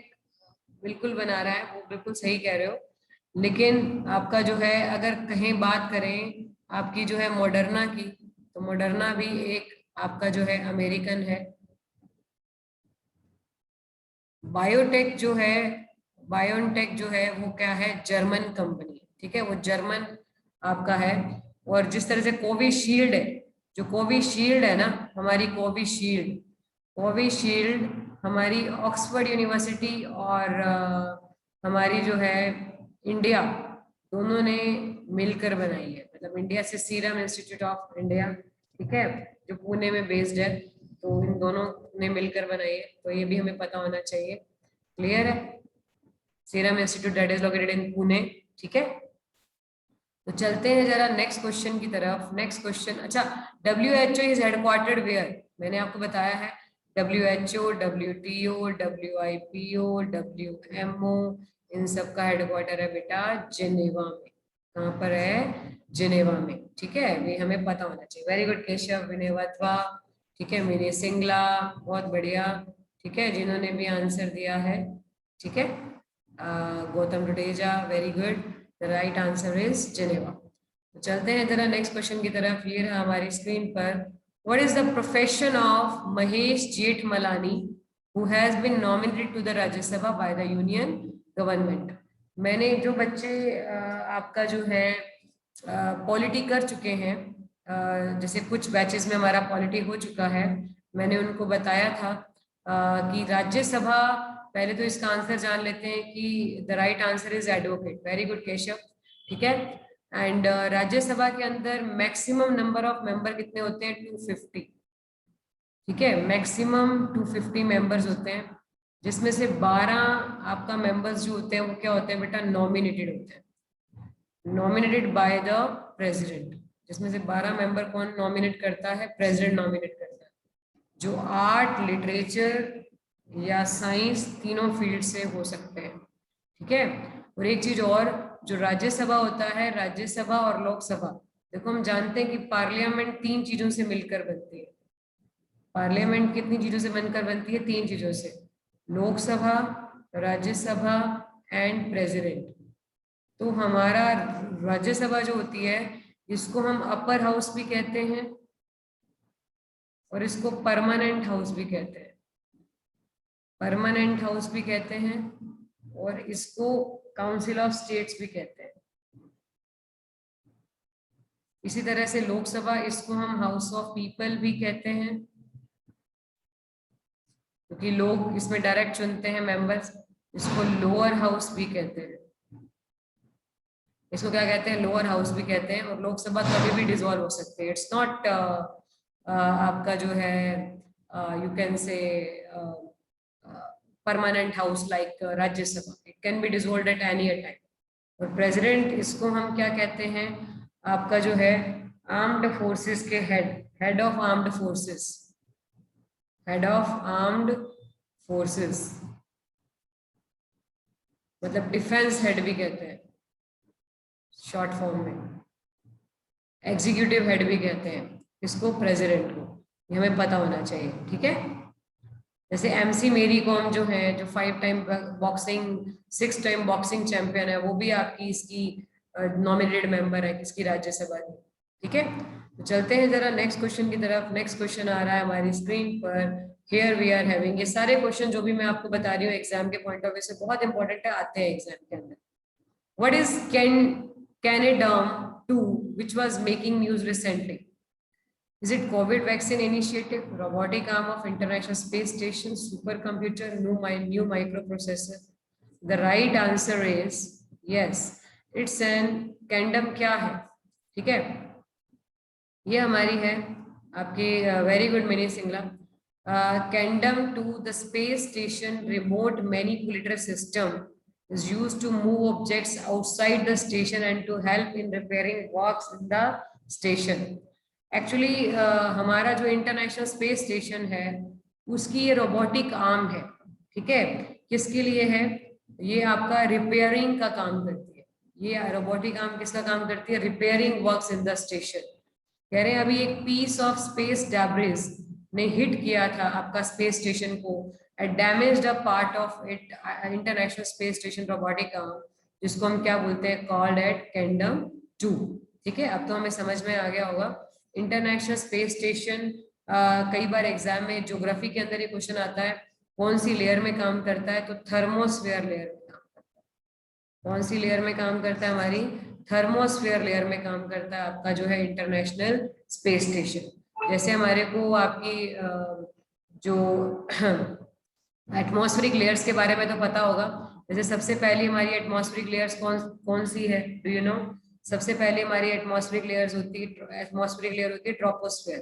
बिल्कुल बना रहा है, वो बिल्कुल सही कह रहे हो. लेकिन आपका जो है, अगर कहीं बात करें आपकी जो है मॉडर्ना की, तो मॉडर्ना भी एक आपका जो है अमेरिकन है. बायोटेक जो है वो क्या है? German company. ठीक है, वो जर्मन आपका है. और जिस तरह से कोविशील्ड है, जो कोविशील्ड है ना हमारी, कोविशील्ड हमारी ऑक्सफोर्ड यूनिवर्सिटी और हमारी जो है इंडिया, दोनों ने मिलकर बनाई है. मतलब इंडिया से सीरम इंस्टीट्यूट ऑफ इंडिया, ठीक है, जो पुणे में बेस्ड है, तो इन दोनों ने मिलकर बनाई है. तो ये भी हमें पता होना चाहिए. क्लियर है? Serum institute that is located in Pune. ठीक है, तो चलते हैं जरा नेक्स्ट क्वेश्चन की तरफ. नेक्स्ट क्वेश्चन, अच्छा, WHO इज हेडक्वार्टर्ड वेयर? मैंने आपको बताया है WHO, WTO, WIPO, WMO, इन सब का हेडक्वार्टर है बेटा जिनेवा में. कहाँ पर है? जिनेवा में. ठीक है, ये हमें पता होना चाहिए. Very good Keshav, Vinayvatva. ठीक है, मेरे सिंगला, बहुत बढ़िया. ठीक है, जिन्होंने भी आंसर दिया है. ठीक है, Gautam Tuteja, very good. The right answer is Geneva. तो चलते हैं जरा नेक्स्ट क्वेश्चन की तरफ. ये रहा हमारी स्क्रीन पर. What is the profession of Mahesh Jethmalani, who has been nominated to the Rajya Sabha by the Union Government? मैंने जो बच्चे आपका जो है पॉलिटी कर चुके हैं, जैसे कुछ बैचेस में हमारा पॉलिटी हो चुका है, मैंने उनको बताया था कि राज्यसभा, पहले तो इसका आंसर जान लेते हैं कि the right answer is advocate. Very good Keshav. ठीक है, एंड राज्यसभा के अंदर मैक्सिमम नंबर ऑफ मेंबर कितने होते हैं? 250. ठीक है, मैक्सिमम 250 मेंबर्स होते हैं, जिसमें से 12 आपका मेंबर्स जो होते हैं वो क्या होते हैं बेटा? नॉमिनेटेड होते हैं. नॉमिनेटेड बाय द प्रेसिडेंट, जिसमें से 12 मेंबर कौन नॉमिनेट करता है? प्रेसिडेंट नॉमिनेट करता है, जो आर्ट, लिटरेचर या साइंस तीनों फील्ड से हो सकते हैं, ठीक है। और एक चीज और, जो राज्यसभा होता है, राज्यसभा और लोकसभा, देखो हम जानते हैं कि पार्लियामेंट 3 चीजों से मिलकर बनती है। पार्लियामेंट कितनी चीजों से बनकर बनती है? 3 चीजों से, लोकसभा, राज्यसभा एंड प्रेसिडेंट। तो हमारा राज्यसभा जो होती है, इसको हम अपर हाउस भी कहते हैं और इसको परमानेंट हाउस भी कहते हैं, परमानेंट हाउस भी कहते हैं और इसको काउंसिल ऑफ स्टेट्स भी कहते हैं। इसी तरह से लोकसभा, इसको हम हाउस ऑफ पीपल भी कहते हैं, क्योंकि लोग इसमें डायरेक्ट चुनते हैं मेंबर्स। इसको लोअर हाउस भी कहते हैं, इसको क्या कहते हैं? लोअर हाउस भी कहते हैं। और लोकसभा कभी भी डिसॉल्व हो सकती है, इट्स नॉट आपका जो है you can say permanent house like Rajya Sabha, it can be dissolved at any time. और प्रेसिडेंट, इसको हम क्या कहते हैं? आपका जो है आर्म्ड फोर्सेस के head, head of armed forces, head of armed forces, मतलब डिफेंस हेड भी कहते हैं शॉर्ट फॉर्म में, एग्जीक्यूटिव हेड भी कहते हैं इसको, प्रेसिडेंट को। ये हमें पता होना चाहिए, ठीक है। जैसे MC मेरी कॉम जो है, जो 5 time boxing, 6 time boxing champion है, वो भी आपकी इसकी नॉमिनेटेड मेंबर है, किसकी? राज्यसभा की, ठीक है। तो चलते हैं जरा नेक्स्ट क्वेश्चन की तरफ। नेक्स्ट क्वेश्चन आ रहा है हमारी स्क्रीन पर। हियर वी आर हैविंग, ये सारे क्वेश्चन जो भी मैं आपको बता रही हूँ एग्जाम के पॉइंट ऑफ व्यू से बहुत इंपॉर्टेंट है, आते हैं एग्जाम के अंदर। What is Canadarm 2 which was making news recently? Is it COVID vaccine initiative, robotic arm of International Space Station, supercomputer, new microprocessor? The right answer is yes, it's an Canadarm। क्या है? ठीक है, ये हमारी है आपकी very good mini Singla. Canadarm 2, the space station remote manipulator system, is used to move objects outside the station and to help in repairing works in the station. Actually हमारा जो इंटरनेशनल स्पेस स्टेशन है, उसकी ये रोबोटिक आर्म है, ठीक है। किसके लिए है? ये आपका रिपेयरिंग का काम करती है। ये रोबोटिक आर्म किसका काम करती है? Repairing works in the station. कह रहे हैं अभी एक पीस ऑफ स्पेस डैब्रिज ने हिट किया था आपका स्पेस स्टेशन को, damaged a part of it, international space station robotic arm, जिसको हम क्या बोलते हैं? कॉल्ड एट कैंडम 2, ठीक है। अब तो हमें समझ में आ गया होगा। इंटरनेशनल स्पेस स्टेशन कई बार एग्जाम में ज्योग्राफी के अंदर ये क्वेश्चन आता है, कौन सी लेयर में काम करता है? तो थर्मोस्फेयर लेयर में काम करता है। कौन सी लेयर में काम करता है? हमारी थर्मोस्फेयर लेयर में काम करता है आपका जो है इंटरनेशनल स्पेस स्टेशन। जैसे हमारे को आपकी जो एटमॉस्फेरिक लेयर्स के बारे में तो पता होगा। जैसे सबसे पहली हमारी एटमॉस्फेरिक लेयर्स कौन सी है? Do you know? सबसे पहले हमारी एटमॉस्फेरिक लेयर्स होती है, एटमॉस्फेरिक लेयर होती है ट्रोपोस्फेयर।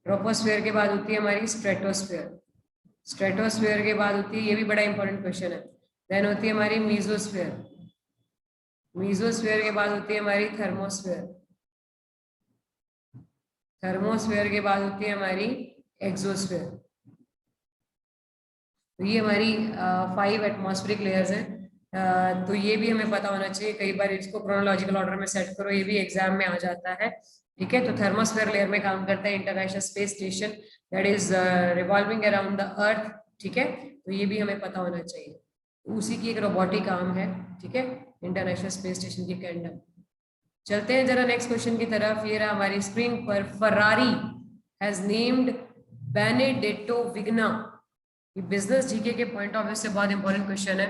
ट्रोपोस्फेयर के बाद होती है हमारी स्ट्रेटोस्फेयर। स्ट्रेटोस्फेयर के बाद होती है, ये भी बड़ा इंपॉर्टेंट क्वेश्चन है, देन होती है हमारी मीजोस्फेयर। मीजोस्फेयर के बाद होती है हमारी थर्मोस्फेयर। थर्मोस्फेयर के बाद होती है हमारी एक्सोस्फेयर। तो ये हमारी 5 एटमॉस्फेरिक लेयर्स हैं। तो ये भी हमें पता होना चाहिए, कई बार इसको क्रोनोलॉजिकल ऑर्डर में सेट करो, ये भी एग्जाम में आ जाता है, ठीक है। तो थर्मोस्फेयर लेयर में काम करता है international space station, that is revolving around the earth, ठीक है। तो ये भी हमें पता होना चाहिए। उसी की एक रोबोटिक आर्म है, ठीक है, इंटरनेशनल स्पेस स्टेशन की कैंडम। चलते हैं जरा नेक्स्ट क्वेश्चन की तरफ। ये रहा हमारी स्क्रीन पर, Ferrari has named Benedetto Vigna. ये बिजनेस जीके के पॉइंट ऑफ व्यू से बहुत इंपॉर्टेंट क्वेश्चन है।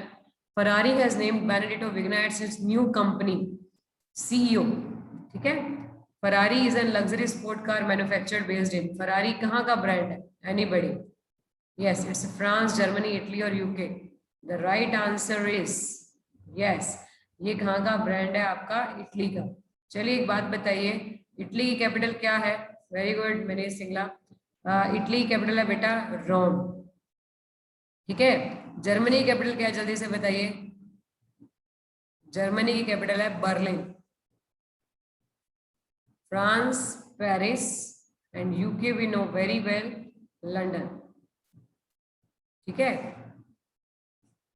Ferrari has named Benedetto Vigna as its new company CEO, ठीक है। Ferrari is an luxury sport car manufactured based in, Ferrari कहाँ का ब्रांड है? Anybody? Yes, it's France, Germany, Italy और UK. The right answer is yes, ये कहाँ का ब्रांड है? आपका इटली का। चलिए एक बात बताइए, इटली की कैपिटल क्या है? Very good Manish Singla. Italy की कैपिटल है बेटा रोम, ठीक है। जर्मनी की कैपिटल क्या है? जल्दी से बताइए। जर्मनी की कैपिटल है Berlin. France, Paris, and UK we know very well, London. ठीक है,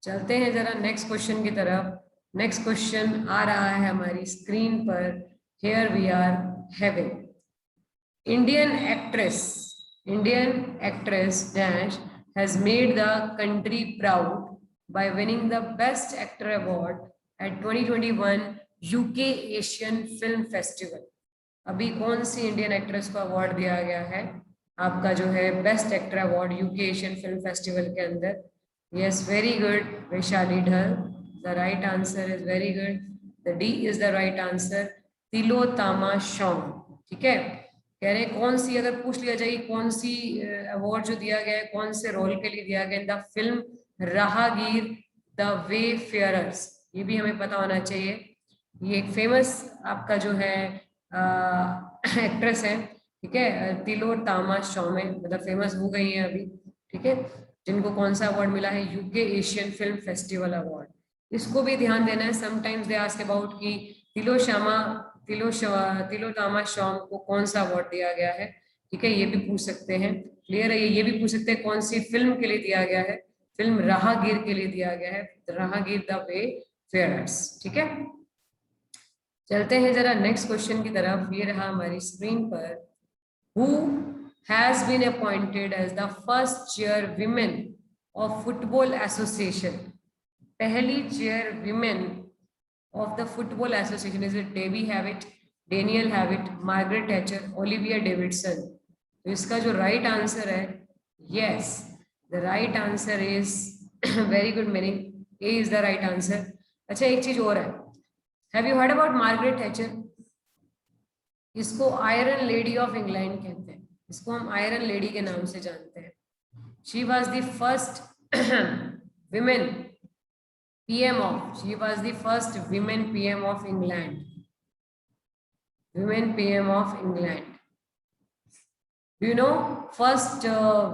चलते हैं जरा नेक्स्ट क्वेश्चन की तरफ। नेक्स्ट क्वेश्चन आ रहा है हमारी स्क्रीन पर। Here we are having Indian actress dash has made the country proud by winning the Best Actor Award at 2021 UK Asian Film Festival. अभी कौन सी इंडियन एक्ट्रेस को अवार्ड दिया गया है आपका जो है best actor award UK Asian film festival के अंदर? Yes, very good Vaishali Dhal, the right answer is very good, the D is the right answer, Tillotama Shome. ठीक है, कह रहे हैं कौन सी, अगर पूछ लिया जाए कौन सी अवार्ड जो दिया गया है कौन से रोल के लिए दिया गया, इन द फिल्म राहगीर द वे फेयरर्स, ये भी हमें पता होना चाहिए। ये एक फेमस आपका जो है एक्ट्रेस है, ठीक है, तिलोत्तमा शॉमे, मतलब फेमस हो गई है अभी। ठीक है, जिनको कौन सा अवार्ड मिला है? UK Asian film festival award. इसको भी ध्यान देना है, समटाइम्स दे आस्क अबाउट कि तिलोत्तमा शॉम को कौन सा अवार्ड दिया गया है। ठीक है, ये भी पूछ सकते हैं, क्लियर है? ये भी पूछ सकते हैं कौन सी फिल्म के लिए दिया गया है? फिल्म राहगीर के लिए दिया गया है, राहगीर द वे फेयरर्स। ठीक है, चलते हैं जरा नेक्स्ट क्वेश्चन की तरफ। ये रहा हमारी स्क्रीन पर। Who has been appointed as the first chair women of football association? पहली chair women of the football association, is it Debbie Havett, Daniel Havett, Margaret Thatcher, Olivia Davidson? तो इसका जो राइट आंसर है, yes, the right answer is very good meaning, A is the right answer. अच्छा, एक चीज और है, have you heard about Margaret Thatcher? इसको आयरन लेडी ऑफ इंग्लैंड कहते हैं, इसको हम आयरन लेडी के नाम से जानते हैं। She was the first women PM of, she was the first women PM of England. Women PM of England. Do you know first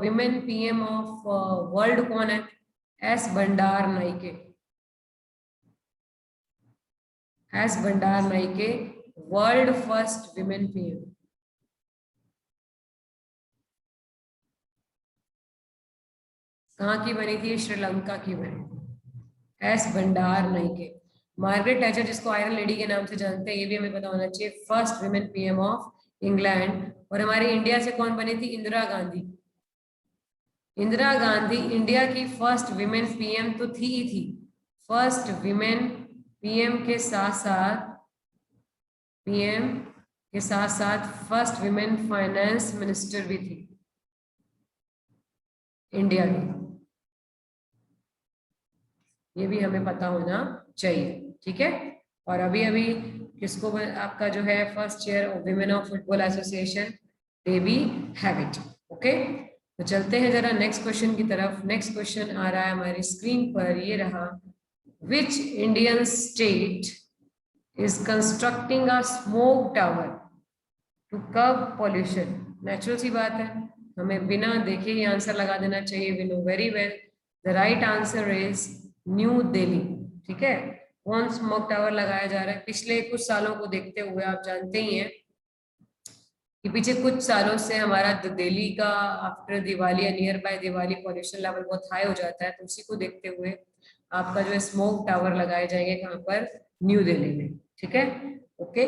women PM of world कौन है? S भंडार नाइके। S भंडार Nike, world first women PM। कहाँ की बनी थी? श्रीलंका की बनी थी। एस भंडार नाइके। मार्गरेट थैचर, जिसको आयरन लेडी के नाम से जानते हैं, ये भी हमें पता होना चाहिए, first women PM of England. और हमारे इंडिया से कौन बनी थी? इंदिरा गांधी। इंदिरा गांधी इंडिया की फर्स्ट विमेन PM तो थी ही थी, फर्स्ट विमेन PM के साथ साथ फर्स्ट विमेन फाइनेंस मिनिस्टर भी थी इंडिया की। ये भी हमें पता होना चाहिए। ठीक है, और अभी अभी किसको आपका जो है first chair of women of football association? Debbie Hewitt. Okay, तो चलते हैं जरा नेक्स्ट क्वेश्चन की तरफ। नेक्स्ट क्वेश्चन आ रहा है हमारी स्क्रीन पर, ये रहा। Which Indian state is constructing a smoke tower to curb pollution? Natural सी बात है, हमें बिना देखे ही आंसर लगा देना चाहिए। We know very well, the right answer is New Delhi. ठीक है, कौन स्मोक टावर लगाया जा रहा है? पिछले कुछ सालों को देखते हुए आप जानते ही हैं कि पीछे कुछ सालों से हमारा दिल्ली का आफ्टर दिवाली या near by Diwali pollution level बहुत हाई हो जाता है, तो उसी को देखते हुए आपका जो है स्मोक टावर लगाए जाएंगे। कहाँ पर? न्यू दिल्ली में। ठीक है, ओके,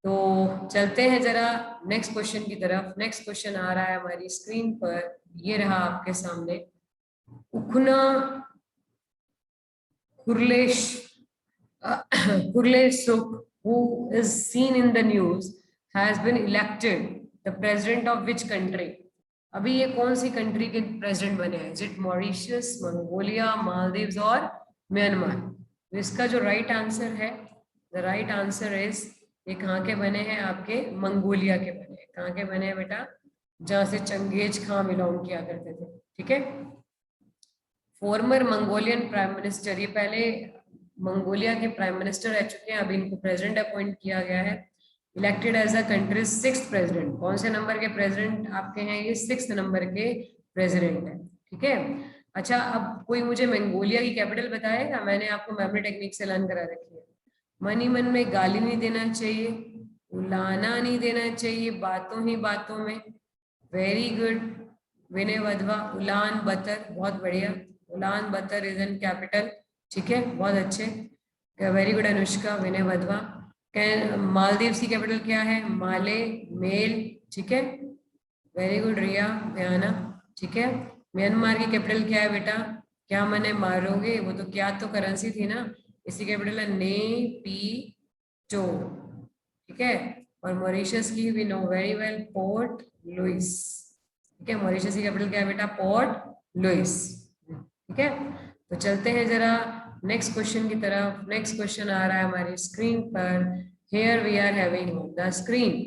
तो चलते हैं जरा नेक्स्ट क्वेश्चन की तरफ। नेक्स्ट क्वेश्चन आ रहा है हमारी स्क्रीन पर, ये रहा आपके सामने। उखना Kurlesuk, who is seen in the news, has been elected the president of which country? अभी ये कौन सी कंट्री के प्रेसिडेंट बने हैं? Is it Mauritius, Mongolia, Maldives और म्यांमार? तो इसका जो राइट आंसर है, द राइट आंसर इज, ये कहाँ के बने हैं? आपके मंगोलिया के बने हैं। कहाँ के बने हैं बेटा? जहाँ से चंगेज खां बिलोंग किया करते थे। ठीक है, फॉर्मर मंगोलियन प्राइम मिनिस्टर, ये पहले मंगोलिया के प्राइम मिनिस्टर रह चुके हैं, अभी इनको प्रेसिडेंट अपॉइंट किया गया है। Elected as a country 6th president. कौन से नंबर के प्रेसिडेंट आपके हैं? ये 6th नंबर के प्रेसिडेंट है। ठीक है, अच्छा, अब कोई मुझे मंगोलिया की कैपिटल बताएगा? मैंने आपको मेमोरी टेक्निक से लर्न करा रखी है। मन ही मन में गाली नहीं देना चाहिए, उलाना नहीं देना चाहिए बातों ही बातों में। वेरी गुड विनय वधवा, उलान बतर, बहुत बढ़िया। उलान बतर इज इन कैपिटल, ठीक है, बहुत अच्छे। वेरी गुड अनुष्का, विनय वधवा। मालदीव की कैपिटल क्या है? माले, मेल, ठीक है, वेरी गुड रिया भयाना, ठीक है। म्यांमार की कैपिटल क्या है बेटा? क्या मने मारोगे, वो तो क्या तो करेंसी थी ना, इसकी कैपिटल है ने पी चो, ठीक है। और मॉरिशस की we know very well, Port Louis, ठीक है। मॉरिशस की कैपिटल क्या है बेटा? पोर्ट लुइस, ठीक है। तो चलते हैं जरा नेक्स्ट क्वेश्चन की तरफ। नेक्स्ट क्वेश्चन आ रहा है हमारी स्क्रीन पर। Here we are having the screen,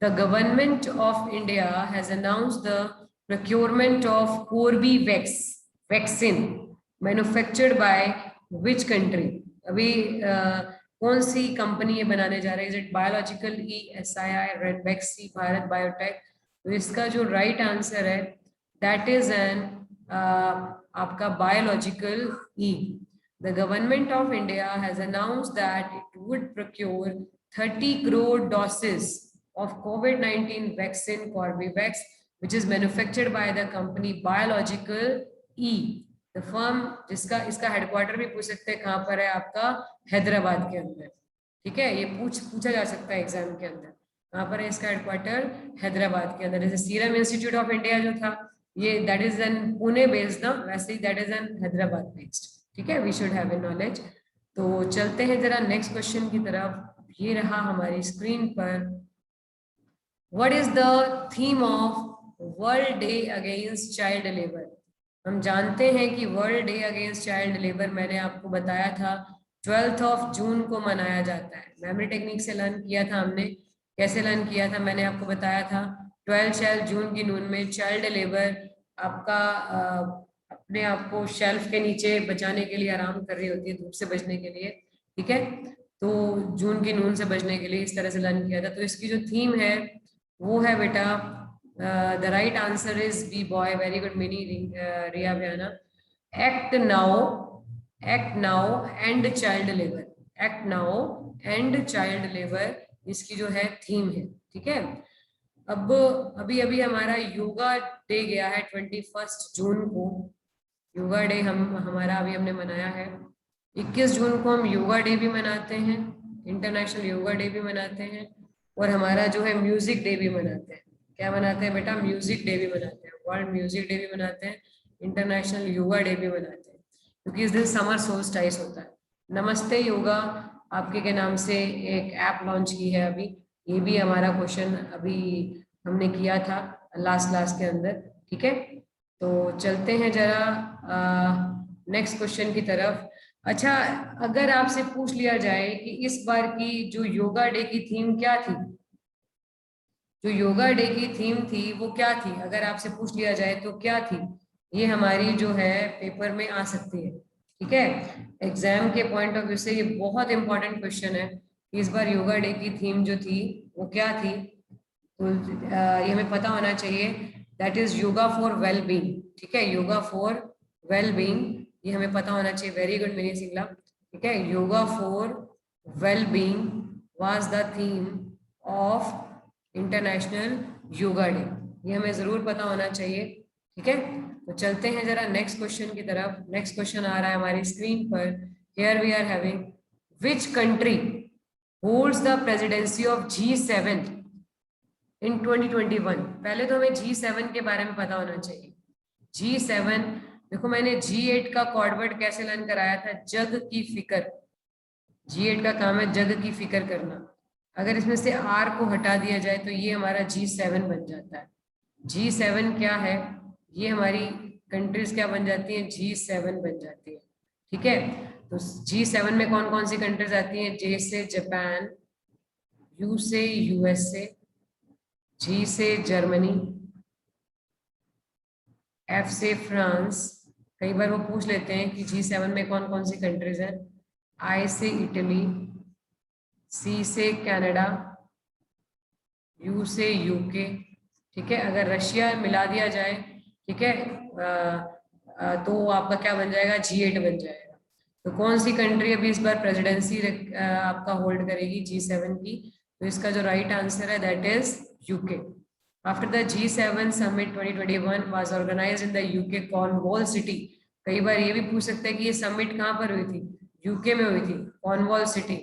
the government of India has announced the procurement of Corbevax vaccine manufactured by which country? अभी कौन सी कंपनी ये बनाने जा रही है? Is it biological E, SII, रेडवैक्सी, भारत बायोटेक? तो इसका जो राइट आंसर है दैट इज एन आपका biological E. The government of India has announced that it would procure 30 crore doses of COVID-19 vaccine Corbevax, which is manufactured by the company Biological E. The firm जिसका इसका हेडक्वार्टर भी पूछ सकते हैं कहाँ पर है आपका? हैदराबाद के अंदर, ठीक है। ये पूछा जा सकता है एग्जाम के अंदर, कहाँ पर है इसका हेडक्वार्टर? हैदराबाद के अंदर। जैसे सीरम इंस्टीट्यूट ऑफ इंडिया जो था ये that is an Pune based ना, वैसे ही that is an Hyderabad based, ठीक है। We should have a knowledge. तो चलते हैं जरा नेक्स्ट क्वेश्चन की तरफ। ये रहा हमारी स्क्रीन पर। What is the theme of world day against child labour? हम जानते हैं कि world day against child labour मैंने आपको बताया था 12 जून को मनाया जाता है। मेमोरी टेक्निक से लर्न किया था हमने। कैसे लर्न किया था मैंने आपको बताया था। 12 जून की नून में चाइल्ड लेबर आपका अपने आप को शेल्फ के नीचे बचाने के लिए आराम कर रही होती है, धूप से बचने के लिए, ठीक है। तो जून की नून से बचने के लिए इस तरह से लर्न किया था। तो इसकी जो थीम है वो है बेटा, the right answer is B boy, very good Mini Riya Bhayana. Act now, act now and child labour, act now and child labour इसकी जो है थीम है, ठीक है। अब अभी अभी हमारा योगा डे गया है 21 जून को। योगा डे हमारा अभी हमने मनाया है। 21 जून को हम योगा डे भी मनाते हैं, इंटरनेशनल योगा डे भी मनाते हैं, और हमारा जो है म्यूजिक डे भी मनाते हैं। क्या मनाते हैं बेटा? म्यूजिक डे भी मनाते हैं, वर्ल्ड म्यूजिक डे भी मनाते हैं, इंटरनेशनल योगा डे भी मनाते हैं, क्योंकि इस दिन समर सोल्स्टाइस होता है। नमस्ते योगा आपके के नाम से एक ऐप लॉन्च की है अभी, ये भी हमारा क्वेश्चन अभी हमने किया था लास्ट क्लास के अंदर, ठीक है। तो चलते हैं जरा नेक्स्ट क्वेश्चन की तरफ। अच्छा, अगर आपसे पूछ लिया जाए कि इस बार की जो योगा डे की थीम क्या थी, जो योगा डे की थीम थी वो क्या थी, अगर आपसे पूछ लिया जाए तो क्या थी? ये हमारी जो है पेपर में आ सकती है, ठीक है। एग्जाम के पॉइंट ऑफ व्यू से ये बहुत इंपॉर्टेंट क्वेश्चन है कि इस बार योगा डे की थीम जो थी वो क्या थी। तो ये हमें पता होना चाहिए, that is yoga for well being, ठीक है, योगा फॉर वेल बीइंग, ये हमें पता होना चाहिए। वेरी गुड मिनी सिंगला, ठीक है। Yoga for well being was the theme of international yoga day, ये हमें जरूर पता होना चाहिए, ठीक है। तो चलते हैं जरा नेक्स्ट क्वेश्चन की तरफ। नेक्स्ट क्वेश्चन आ रहा है हमारी स्क्रीन पर। Here we are having, which country holds the presidency of G7 इन 2021? पहले तो हमें G7 के बारे में पता होना चाहिए। G7, देखो मैंने G8 का कॉर्डवर्ड कैसे लर्न कराया था? जग की फिक्र। G8 का काम है जग की फिक्र करना। अगर इसमें से R को हटा दिया जाए तो ये हमारा G7 बन जाता है। G7 क्या है? ये हमारी कंट्रीज क्या बन जाती हैं? G7 बन जाती है, ठीक है। तो G7 में कौन कौन सी कंट्रीज आती हैं? J से जापान, U से USA, G से जर्मनी, F से फ्रांस। कई बार वो पूछ लेते हैं कि G7 में कौन कौन सी कंट्रीज हैं। I से इटली, C से कनाडा, U से UK, ठीक है। अगर रशिया मिला दिया जाए, ठीक है, तो आपका क्या बन जाएगा? G8 बन जाएगा। तो कौन सी कंट्री अभी इस बार प्रेसिडेंसी आपका होल्ड करेगी G7 की? तो इसका जो राइट आंसर है that is UK. After the G7 summit 2021 was organised in the UK Cornwall city. कई बार ये भी पूछ सकते हैं कि ये समिट कहाँ पर हुई थी, यूके में हुई थी, कॉर्नवॉल सिटी।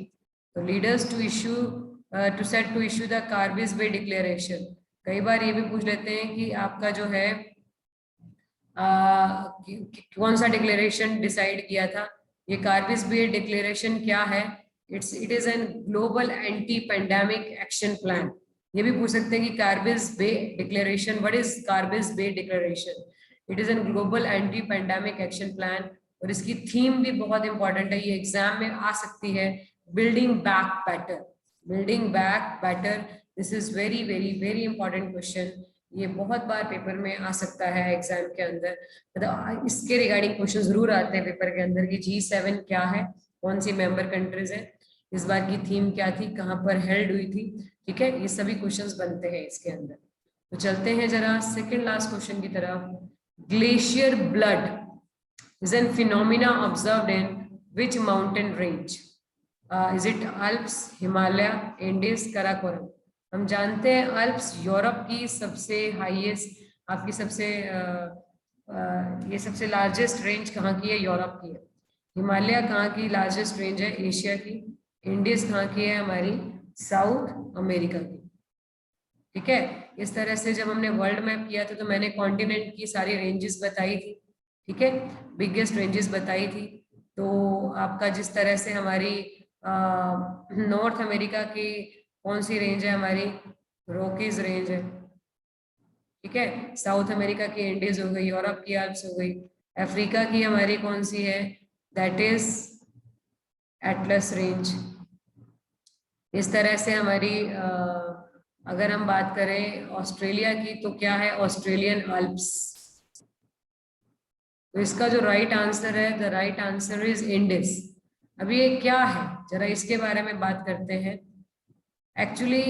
तो leaders to issue the Carbis Bay declaration. कई बार ये भी पूछ लेते हैं कि आपका जो है कौन सा डिक्लेरेशन डिसाइड किया था। ये कार्बिस बे डिक्लेरेशन क्या है? It is an global anti pandemic action plan. ये भी पूछ सकते हैं कि Carbis Bay declaration, what is Carbis Bay declaration? It is an global anti pandemic action plan. और इसकी थीम भी बहुत इंपॉर्टेंट है, ये एग्जाम में आ सकती है, building back better. Building back better, this is very very very important question. ये बहुत बार पेपर में आ सकता है एग्जाम के अंदर, मतलब इसके रिगार्डिंग क्वेश्चन जरूर आते हैं पेपर के अंदर कि G7 क्या है, कौन सी मेंबर कंट्रीज है, इस बार की थीम क्या थी, कहाँ पर हेल्ड हुई थी। ठीक है, ये सभी क्वेश्चंस बनते हैं इसके अंदर। तो चलते हैं जरा सेकंड लास्ट क्वेश्चन की तरफ। Glacier blood is a phenomena observed in which mountain range? Is it Alps, Himalaya, Andes, Karakoram? हम जानते हैं अल्प्स यूरोप की सबसे हाईएस्ट, आपकी सबसे ये सबसे लार्जेस्ट रेंज कहाँ की है? यूरोप की है। हिमालय कहाँ की लार्जेस्ट रेंज है? एशिया की। इंडीज कहाँ की है? हमारी साउथ अमेरिका की। ठीक है, इस तरह से जब हमने वर्ल्ड मैप किया था तो मैंने कॉन्टिनेंट की सारी रेंजेस बताई थी। ठीक है, बिगेस्ट रेंजेस बताई थी। तो आपका जिस तरह से हमारी नॉर्थ अमेरिका की कौन सी रेंज है? हमारी रॉकीज रेंज है। ठीक है, साउथ अमेरिका की इंडीज हो गई, यूरोप की आल्प्स हो गई, अफ्रीका की हमारी कौन सी है? That is Atlas range. इस तरह से हमारी अगर हम बात करें ऑस्ट्रेलिया की तो क्या है? Australian Alps. तो इसका जो राइट आंसर है, the right answer is Indus. अभी ये क्या है, जरा इसके बारे में बात करते हैं। एक्चुअली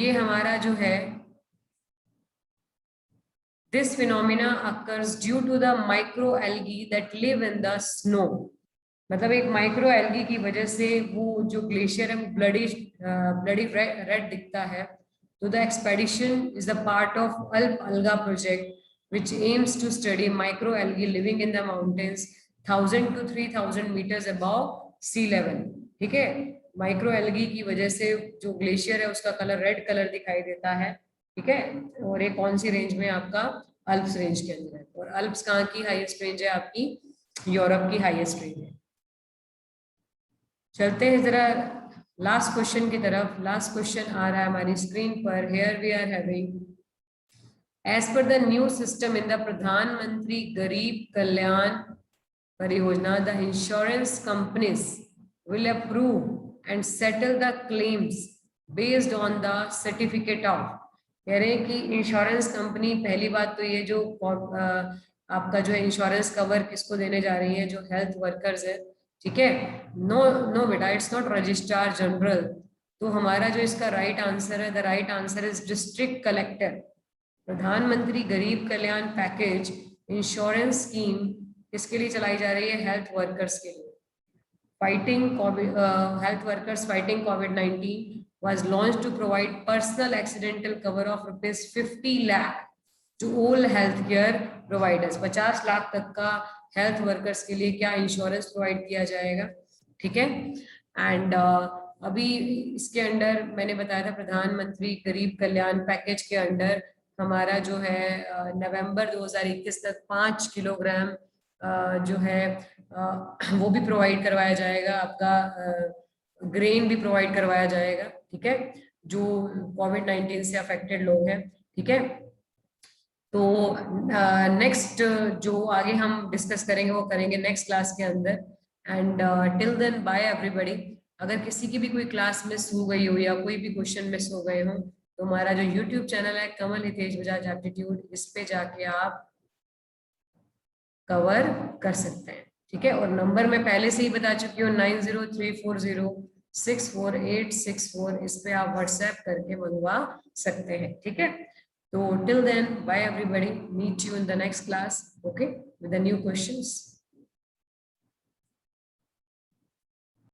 ये हमारा जो है, this phenomena occurs due to the micro algae that live in the snow. मतलब एक माइक्रो एल्गी की वजह से वो जो ग्लेशियर है वो ब्लडी ब्लडी रेड दिखता है। तो the expedition is the part of अल्प अलगा project which aims to study microalgae living in the mountains 1000 to 3000 meters above sea level। ठीक है, माइक्रोएल्गी की वजह से जो ग्लेशियर है उसका कलर रेड कलर दिखाई देता है। ठीक है, और ये कौन सी रेंज में? आपका अल्प्स रेंज के अंदर है। और अल्प्स कहाँ की हाईएस्ट रेंज है? आपकी यूरोप की हाईएस्ट रेंज है। चलते हैं जरा लास्ट क्वेश्चन की तरफ। लास्ट क्वेश्चन आ रहा है हमारी स्क्रीन पर। Here we are having, as per the new system in the Pradhan Mantri Garib Kalyan Pariyojana, the insurance companies will approve and settle the claims based on the certificate of। कह रहे हैं कि इंश्योरेंस कंपनी, पहली बात तो ये जो आपका जो है इंश्योरेंस कवर किसको देने जा रही है? जो हेल्थ वर्कर्स है। ठीक है, नो नो बेटा, इट्स नॉट रजिस्ट्रार जनरल। तो हमारा जो इसका राइट आंसर है, the right answer is district collector. प्रधानमंत्री गरीब कल्याण पैकेज इंश्योरेंस स्कीम किसके लिए चलाई जा रही है? हेल्थ वर्कर्स के लिए। Fighting health workers fighting COVID-19 was launched to provide personal accidental cover of ₹50 lakh to all healthcare providers। 50 lakh तक का हेल्थ वर्कर्स के लिए क्या इंश्योरेंस प्रोवाइड किया जाएगा? ठीक है, एंड अभी इसके अंडर मैंने बताया था प्रधानमंत्री गरीब कल्याण पैकेज के अंडर हमारा जो है नवंबर 2021 तक 5 किलोग्राम जो है वो भी प्रोवाइड करवाया जाएगा। आपका ग्रेन भी प्रोवाइड करवाया जाएगा। ठीक है, जो COVID-19 से अफेक्टेड लोग हैं। ठीक है, तो नेक्स्ट जो आगे हम डिस्कस करेंगे वो करेंगे नेक्स्ट क्लास के अंदर। And till then bye everybody. अगर किसी की भी कोई क्लास मिस हो गई हो या कोई भी क्वेश्चन मिस हो गए हो तो हमारा जो YouTube चैनल है कमल हितेश बजाज एप्टीट्यूड, इस पे जाके आप कवर कर सकते हैं। ठीक है, और नंबर मैं पहले से ही बता चुकी हूँ 9034064864। इस पे आप व्हाट्सएप करके मंगवा सकते हैं। ठीक है, तो till then bye everybody, meet you in the next class, okay, with the new questions.